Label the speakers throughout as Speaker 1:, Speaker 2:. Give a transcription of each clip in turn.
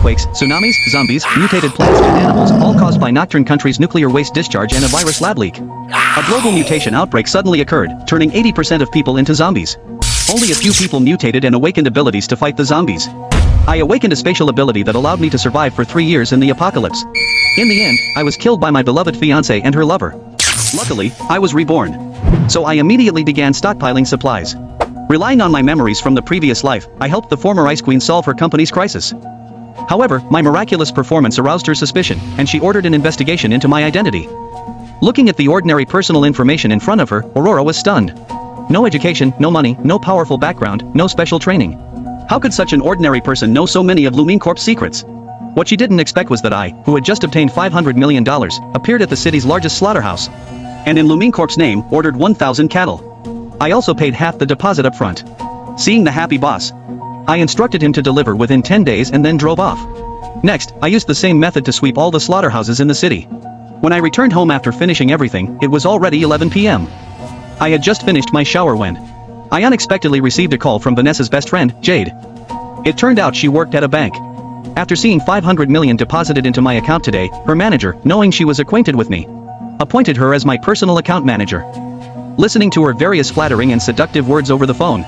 Speaker 1: earthquakes, tsunamis, zombies, mutated plants and animals, all caused by nocturne country's nuclear waste discharge and a virus lab leak. A global mutation outbreak suddenly occurred, turning 80% of people into zombies. Only a few people mutated and awakened abilities to fight the zombies. I awakened a spatial ability that allowed me to survive for 3 years in the apocalypse. In the end, I was killed by my beloved fiancée and her lover. Luckily, I was reborn. So I immediately began stockpiling supplies. Relying on my memories from the previous life, I helped the former Ice Queen solve her company's crisis. However, my miraculous performance aroused her suspicion, and she ordered an investigation into my identity. Looking at the ordinary personal information in front of her, Aurora was stunned. No education, no money, no powerful background, no special training. How could such an ordinary person know so many of Lumine Corp's secrets? What she didn't expect was that I, who had just obtained $500 million, appeared at the city's largest slaughterhouse. And in Lumine Corp's name, ordered 1,000 cattle. I also paid half the deposit up front. Seeing the happy boss, I instructed him to deliver within 10 days and then drove off. Next, I used the same method to sweep all the slaughterhouses in the city. When I returned home after finishing everything, it was already 11 p.m. I had just finished my shower when I unexpectedly received a call from Vanessa's best friend, Jade. It turned out she worked at a bank. After seeing $500 million deposited into my account today, her manager, knowing she was acquainted with me, appointed her as my personal account manager. Listening to her various flattering and seductive words over the phone,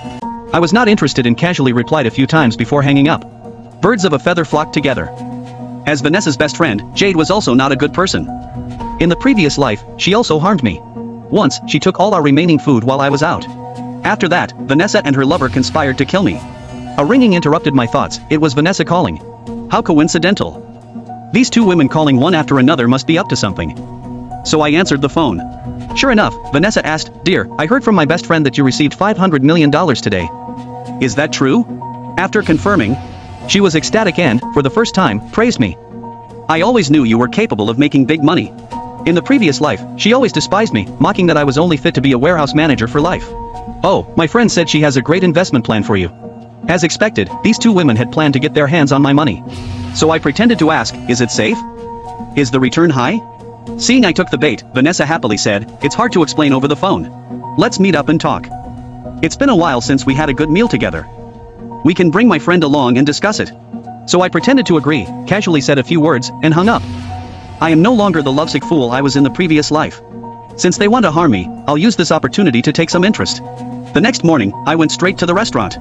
Speaker 1: I was not interested and casually replied a few times before hanging up. Birds of a feather flock together. As Vanessa's best friend, Jade was also not a good person. In the previous life, she also harmed me. Once, she took all our remaining food while I was out. After that, Vanessa and her lover conspired to kill me. A ringing interrupted my thoughts. It was Vanessa calling. How coincidental. These two women calling one after another must be up to something. So I answered the phone. Sure enough, Vanessa asked, "Dear, I heard from my best friend that you received $500 million today. Is that true?" After confirming, she was ecstatic and, for the first time, praised me. I always knew you were capable of making big money. In the previous life, she always despised me, mocking that I was only fit to be a warehouse manager for life. Oh, my friend said she has a great investment plan for you. As expected, these two women had planned to get their hands on my money. So I pretended to ask, is it safe? Is the return high? Seeing I took the bait, Vanessa happily said, it's hard to explain over the phone. Let's meet up and talk. It's been a while since we had a good meal together. We can bring my friend along and discuss it. So I pretended to agree, casually said a few words, and hung up. I am no longer the lovesick fool I was in the previous life. Since they want to harm me, I'll use this opportunity to take some interest. The next morning, I went straight to the restaurant.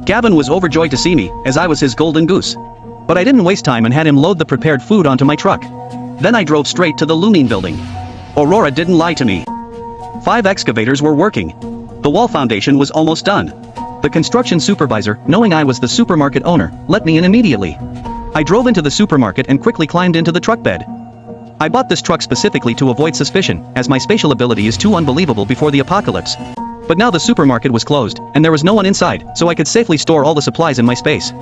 Speaker 1: Gavin was overjoyed to see me, as I was his golden goose. But I didn't waste time and had him load the prepared food onto my truck. Then I drove straight to the Lumine building. Aurora didn't lie to me. 5 excavators were working. The wall foundation was almost done. The construction supervisor, knowing I was the supermarket owner, let me in immediately. I drove into the supermarket and quickly climbed into the truck bed. I bought this truck specifically to avoid suspicion, as my spatial ability is too unbelievable before the apocalypse. But now the supermarket was closed, and there was no one inside, so I could safely store all the supplies in my space.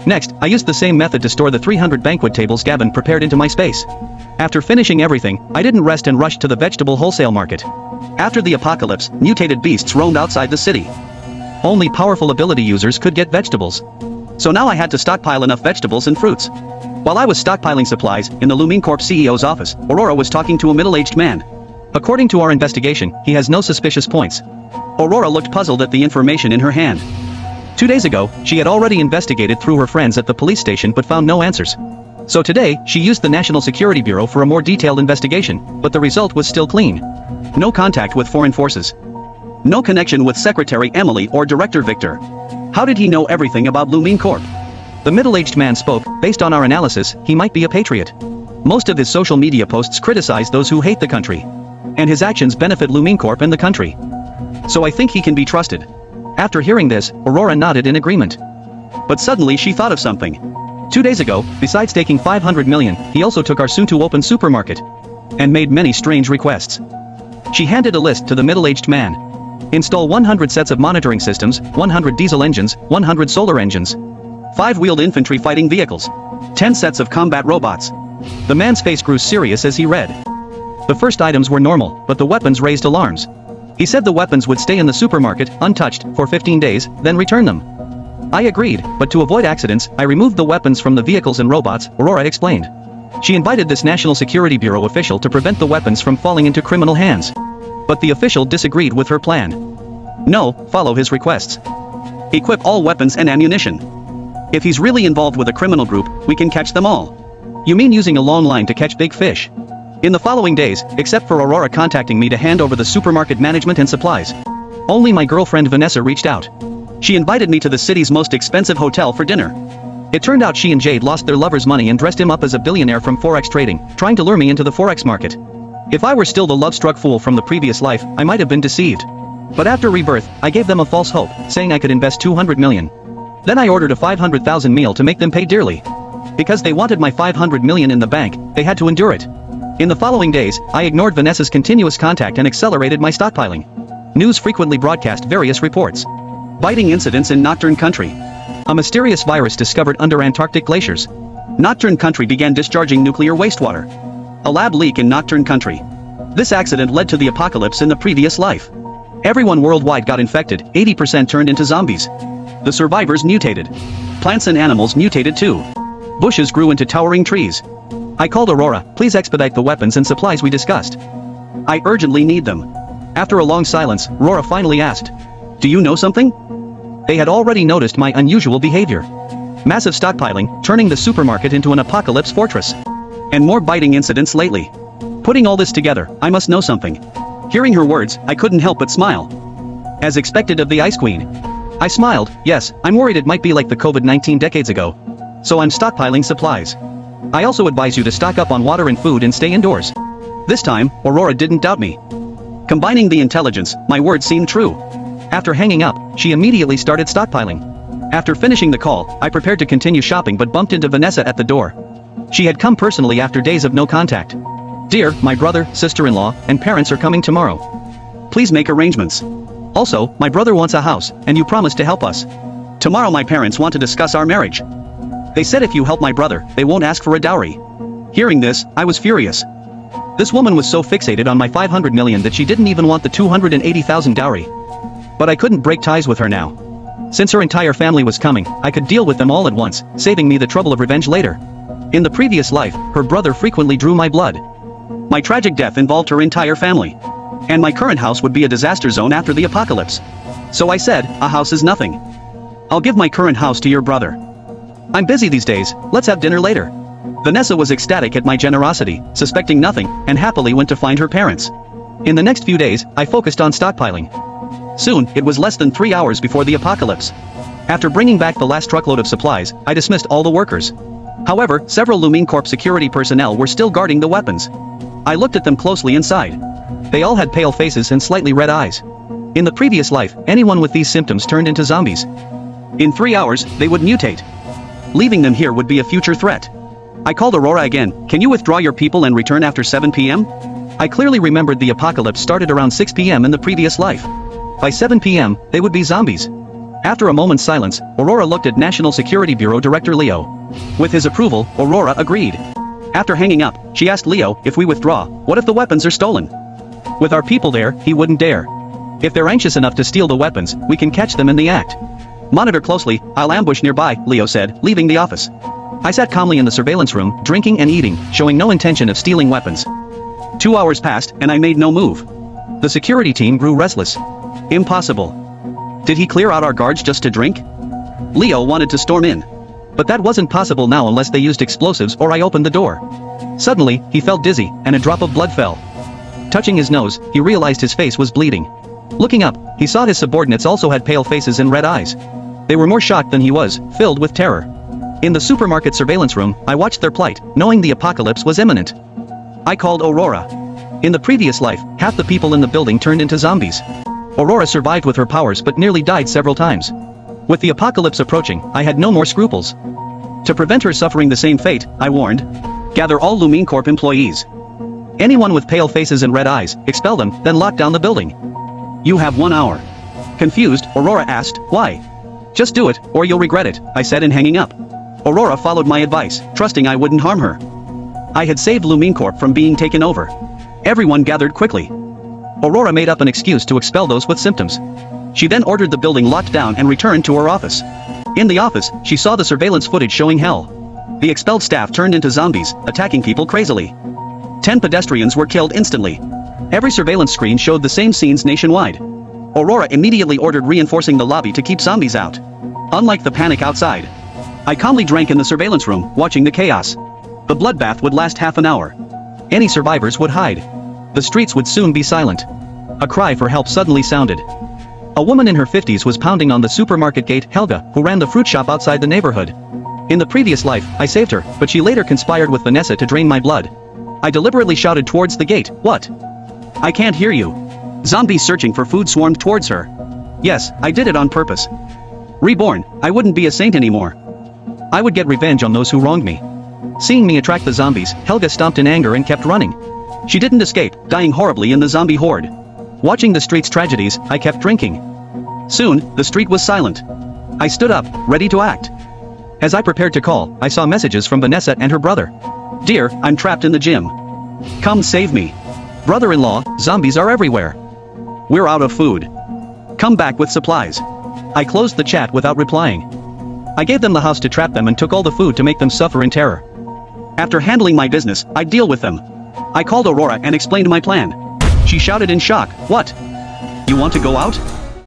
Speaker 1: Next, I used the same method to store the 300 banquet tables Gavin prepared into my space. After finishing everything, I didn't rest and rushed to the vegetable wholesale market. After the apocalypse, mutated beasts roamed outside the city. Only powerful ability users could get vegetables. So now I had to stockpile enough vegetables and fruits. While I was stockpiling supplies, in the Lumine Corp CEO's office, Aurora was talking to a middle-aged man. According to our investigation, he has no suspicious points. Aurora looked puzzled at the information in her hand. 2 days ago, she had already investigated through her friends at the police station but found no answers. So today, she used the National Security Bureau for a more detailed investigation, but the result was still clean. No contact with foreign forces. No connection with Secretary Emily or Director Victor. How did he know everything about Lumine Corp? The middle-aged man spoke. Based on our analysis, he might be a patriot. Most of his social media posts criticize those who hate the country. And his actions benefit Lumine Corp and the country. So I think he can be trusted. After hearing this, Aurora nodded in agreement. But suddenly she thought of something. 2 days ago, besides taking $500 million, he also took our soon-to-open supermarket. And made many strange requests. She handed a list to the middle-aged man. Install 100 sets of monitoring systems, 100 diesel engines, 100 solar engines, 5-wheeled infantry fighting vehicles, 10 sets of combat robots. The man's face grew serious as he read. The first items were normal, but the weapons raised alarms. He said the weapons would stay in the supermarket, untouched, for 15 days, then return them. I agreed, but to avoid accidents, I removed the weapons from the vehicles and robots, Aurora explained. She invited this National Security Bureau official to prevent the weapons from falling into criminal hands. But the official disagreed with her plan. No, follow his requests. Equip all weapons and ammunition. If he's really involved with a criminal group, we can catch them all. You mean using a long line to catch big fish? In the following days, except for Aurora contacting me to hand over the supermarket management and supplies, only my girlfriend Vanessa reached out. She invited me to the city's most expensive hotel for dinner. It turned out she and Jade lost their lover's money and dressed him up as a billionaire from Forex trading, trying to lure me into the Forex market. If I were still the love-struck fool from the previous life, I might have been deceived. But after Rebirth, I gave them a false hope, saying I could invest 200 million. Then I ordered a 500,000 meal to make them pay dearly. Because they wanted my 500 million in the bank, they had to endure it. In the following days, I ignored Vanessa's continuous contact and accelerated my stockpiling. News frequently broadcast various reports. Biting incidents in Nocturne Country. A mysterious virus discovered under Antarctic glaciers. Nocturne Country began discharging nuclear wastewater. A lab leak in Nocturne Country. This accident led to the apocalypse in the previous life. Everyone worldwide got infected, 80% turned into zombies. The survivors mutated. Plants and animals mutated too. Bushes grew into towering trees. I called Aurora, please expedite the weapons and supplies we discussed. I urgently need them. After a long silence, Aurora finally asked, do you know something? They had already noticed my unusual behavior. Massive stockpiling, turning the supermarket into an apocalypse fortress. And more biting incidents lately. Putting all this together, I must know something. Hearing her words, I couldn't help but smile. As expected of the Ice Queen. I smiled, yes, I'm worried it might be like the COVID-19 decades ago. So I'm stockpiling supplies. I also advise you to stock up on water and food and stay indoors. This time, Aurora didn't doubt me. Combining the intelligence, my words seemed true. After hanging up, she immediately started stockpiling. After finishing the call, I prepared to continue shopping but bumped into Vanessa at the door. She had come personally after days of no contact. Dear, my brother, sister-in-law, and parents are coming tomorrow. Please make arrangements. Also, my brother wants a house, and you promised to help us. Tomorrow my parents want to discuss our marriage. They said if you help my brother, they won't ask for a dowry. Hearing this, I was furious. This woman was so fixated on my 500 million that she didn't even want the 280,000 dowry. But I couldn't break ties with her now. Since her entire family was coming, I could deal with them all at once, saving me the trouble of revenge later. In the previous life, her brother frequently drew my blood. My tragic death involved her entire family. And my current house would be a disaster zone after the apocalypse. So I said, a house is nothing. I'll give my current house to your brother. I'm busy these days, let's have dinner later. Vanessa was ecstatic at my generosity, suspecting nothing, and happily went to find her parents. In the next few days, I focused on stockpiling. Soon, it was less than 3 hours before the apocalypse. After bringing back the last truckload of supplies, I dismissed all the workers. However, several Lumine Corp security personnel were still guarding the weapons. I looked at them closely inside. They all had pale faces and slightly red eyes. In the previous life, anyone with these symptoms turned into zombies. In 3 hours, they would mutate. Leaving them here would be a future threat. I called Aurora again, can you withdraw your people and return after 7 p.m.? I clearly remembered the apocalypse started around 6 p.m. in the previous life. By 7 p.m., they would be zombies. After a moment's silence, Aurora looked at National Security Bureau Director Leo. With his approval, Aurora agreed. After hanging up, she asked Leo, if we withdraw, what if the weapons are stolen? With our people there, he wouldn't dare. If they're anxious enough to steal the weapons, we can catch them in the act. Monitor closely, I'll ambush nearby, Leo said, leaving the office. I sat calmly in the surveillance room, drinking and eating, showing no intention of stealing weapons. 2 hours passed, and I made no move. The security team grew restless. Impossible. Did he clear out our guards just to drink? Leo wanted to storm in. But that wasn't possible now unless they used explosives or I opened the door. Suddenly, he felt dizzy, and a drop of blood fell. Touching his nose, he realized his face was bleeding. Looking up, he saw his subordinates also had pale faces and red eyes. They were more shocked than he was, filled with terror. In the supermarket surveillance room, I watched their plight, knowing the apocalypse was imminent. I called Aurora. In the previous life, half the people in the building turned into zombies. Aurora survived with her powers but nearly died several times. With the apocalypse approaching, I had no more scruples. To prevent her suffering the same fate, I warned. Gather all Lumine Corp employees. Anyone with pale faces and red eyes, expel them, then lock down the building. You have 1 hour. Confused, Aurora asked, why? Just do it, or you'll regret it, I said in hanging up. Aurora followed my advice, trusting I wouldn't harm her. I had saved Lumine Corp from being taken over. Everyone gathered quickly. Aurora made up an excuse to expel those with symptoms. She then ordered the building locked down and returned to her office. In the office, she saw the surveillance footage showing hell. The expelled staff turned into zombies, attacking people crazily. 10 pedestrians were killed instantly. Every surveillance screen showed the same scenes nationwide. Aurora immediately ordered reinforcing the lobby to keep zombies out. Unlike the panic outside, I calmly drank in the surveillance room, watching the chaos. The bloodbath would last half an hour. Any survivors would hide. The streets would soon be silent. A cry for help suddenly sounded. A woman in her 50s was pounding on the supermarket gate. Helga, who ran the fruit shop outside the neighborhood. In the previous life, I saved her, but she later conspired with Vanessa to drain my blood. I deliberately shouted towards the gate, "What? I can't hear you." Zombies searching for food swarmed towards her. Yes, I did it on purpose. Reborn, I wouldn't be a saint anymore. I would get revenge on those who wronged me. Seeing me attract the zombies, Helga stomped in anger and kept running. She didn't escape, dying horribly in the zombie horde. Watching the street's tragedies, I kept drinking. Soon, the street was silent. I stood up, ready to act. As I prepared to call, I saw messages from Vanessa and her brother. "Dear, I'm trapped in the gym. Come save me. Brother-in-law, zombies are everywhere. We're out of food. Come back with supplies." I closed the chat without replying. I gave them the house to trap them and took all the food to make them suffer in terror. After handling my business, I'd deal with them. I called Aurora and explained my plan. She shouted in shock, "What? You want to go out?"